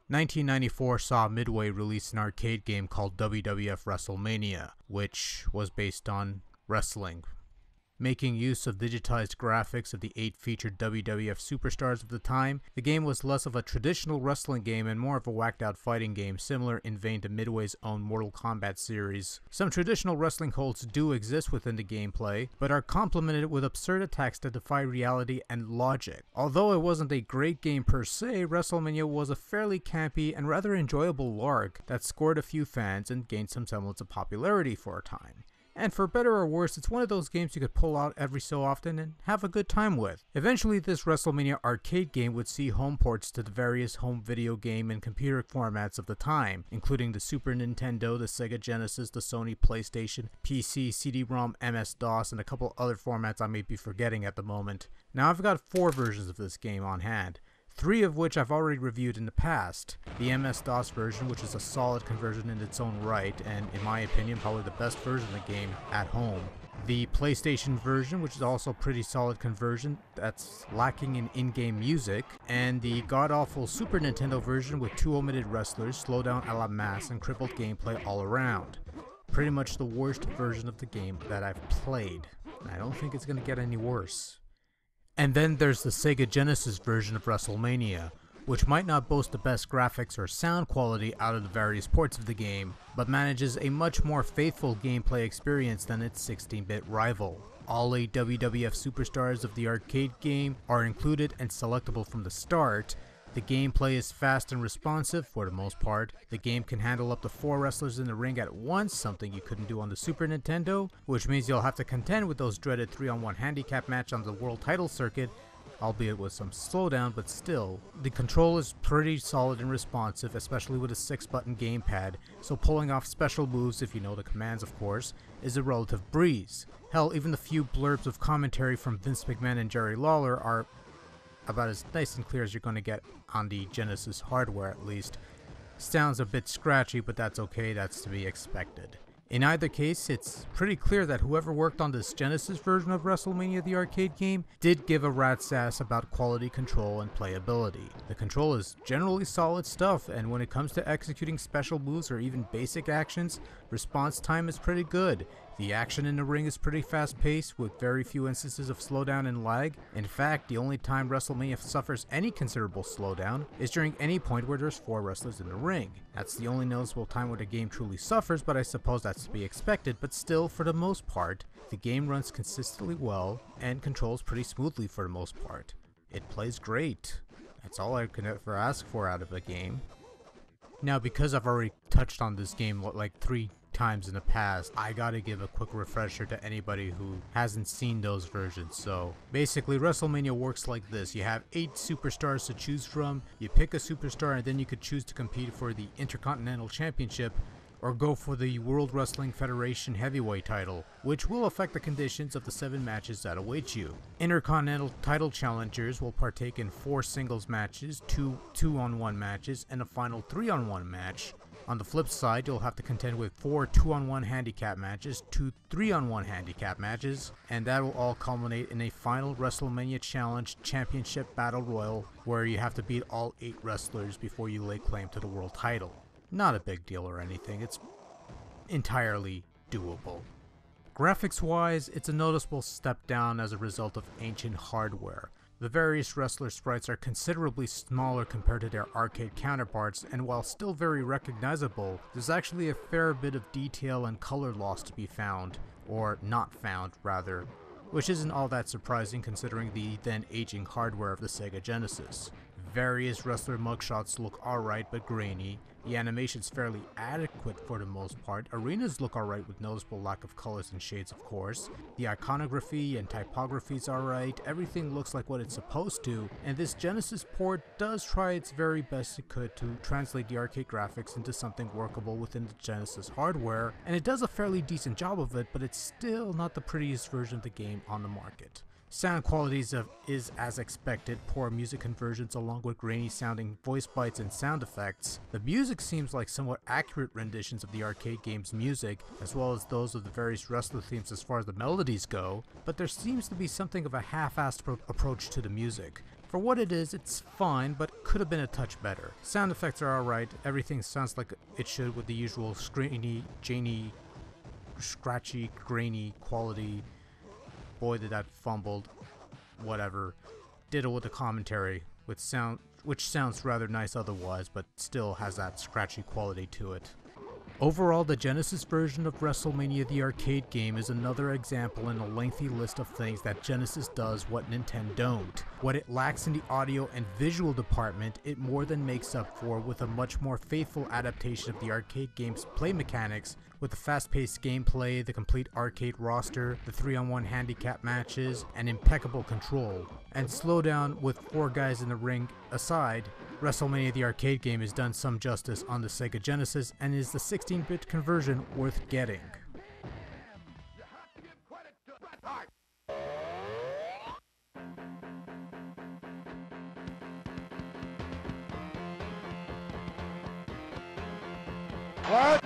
1994 saw Midway release an arcade game called WWF Wrestlemania, which was based on wrestling. Making use of digitized graphics of the 8 featured WWF superstars of the time, the game was less of a traditional wrestling game and more of a whacked-out fighting game, similar in vein to Midway's own Mortal Kombat series. Some traditional wrestling holds do exist within the gameplay, but are complemented with absurd attacks that defy reality and logic. Although it wasn't a great game per se, WrestleMania was a fairly campy and rather enjoyable lark that scored a few fans and gained some semblance of popularity for a time. And for better or worse, it's one of those games you could pull out every so often and have a good time with. Eventually, this WrestleMania arcade game would see home ports to the various home video game and computer formats of the time, including the Super Nintendo, the Sega Genesis, the Sony PlayStation, PC, CD-ROM, MS-DOS, and a couple other formats I may be forgetting at the moment. Now, I've got 4 versions of this game on hand, 3 of which I've already reviewed in the past. The MS-DOS version, which is a solid conversion in its own right, and in my opinion probably the best version of the game at home. The PlayStation version, which is also a pretty solid conversion that's lacking in in-game music, and the god-awful Super Nintendo version with 2 omitted wrestlers, slowdown a la masse, and crippled gameplay all around. Pretty much the worst version of the game that I've played, and I don't think it's going to get any worse. And then there's the Sega Genesis version of WrestleMania, which might not boast the best graphics or sound quality out of the various ports of the game, but manages a much more faithful gameplay experience than its 16-bit rival. All 8 WWF superstars of the arcade game are included and selectable from the start. The gameplay is fast and responsive for the most part. The game can handle up to 4 wrestlers in the ring at once, something you couldn't do on the Super Nintendo, which means you'll have to contend with those dreaded 3-on-1 handicap match on the world title circuit, albeit with some slowdown, but still. The control is pretty solid and responsive, especially with a 6-button gamepad, so pulling off special moves, if you know the commands of course, is a relative breeze. Hell, even the few blurbs of commentary from Vince McMahon and Jerry Lawler are about as nice and clear as you're going to get on the Genesis hardware at least. Sounds a bit scratchy, but that's okay, that's to be expected. In either case, it's pretty clear that whoever worked on this Genesis version of WrestleMania the arcade game did give a rat's ass about quality control and playability. The control is generally solid stuff, and when it comes to executing special moves or even basic actions, response time is pretty good. The action in the ring is pretty fast paced with very few instances of slowdown and lag. In fact, the only time WrestleMania suffers any considerable slowdown is during any point where there's 4 wrestlers in the ring. That's the only noticeable time where the game truly suffers, but I suppose that's to be expected, but still, for the most part, the game runs consistently well and controls pretty smoothly for the most part. It plays great. That's all I can ever ask for out of a game. Now, because I've already touched on this game like 3 times in the past, I gotta give a quick refresher to anybody who hasn't seen those versions. So basically, WrestleMania works like this. You have 8 superstars to choose from. You pick a superstar and then you could choose to compete for the Intercontinental Championship or go for the World Wrestling Federation Heavyweight title, which will affect the conditions of the 7 matches that await you. Intercontinental title challengers will partake in 4 singles matches, 2 2-on-1 matches, and a final 3-on-1 match. On the flip side, you'll have to contend with 4 2-on-1 handicap matches, 2 3-on-1 handicap matches, and that will all culminate in a final WrestleMania Challenge Championship Battle Royal where you have to beat all 8 wrestlers before you lay claim to the world title. Not a big deal or anything, it's entirely doable. Graphics-wise, it's a noticeable step down as a result of ancient hardware. The various wrestler sprites are considerably smaller compared to their arcade counterparts, and while still very recognizable, there's actually a fair bit of detail and color loss to be found, or not found rather, which isn't all that surprising considering the then aging hardware of the Sega Genesis. Various wrestler mugshots look alright but grainy, the animation's fairly adequate for the most part, arenas look alright with noticeable lack of colors and shades of course, the iconography and typography's alright, everything looks like what it's supposed to, and this Genesis port does try its very best it could to translate the arcade graphics into something workable within the Genesis hardware, and it does a fairly decent job of it, but it's still not the prettiest version of the game on the market. Sound quality is as expected, poor music conversions along with grainy sounding voice bites and sound effects. The music seems like somewhat accurate renditions of the arcade game's music, as well as those of the various wrestler themes as far as the melodies go, but there seems to be something of a half-assed approach to the music. For what it is, it's fine, but could have been a touch better. Sound effects are alright, everything sounds like it should with the usual scratchy, grainy quality. Boy, did that fumbled. Whatever. Ditto with the commentary, which sounds rather nice otherwise, but still has that scratchy quality to it. Overall, the Genesis version of WrestleMania the arcade game is another example in a lengthy list of things that Genesis does what Nintendo don't. What it lacks in the audio and visual department, it more than makes up for with a much more faithful adaptation of the arcade game's play mechanics, with the fast-paced gameplay, the complete arcade roster, the 3-on-1 handicap matches, and impeccable control. And slowdown with 4 guys in the ring aside, WrestleMania the arcade game has done some justice on the Sega Genesis and is the 16-bit conversion worth getting. What?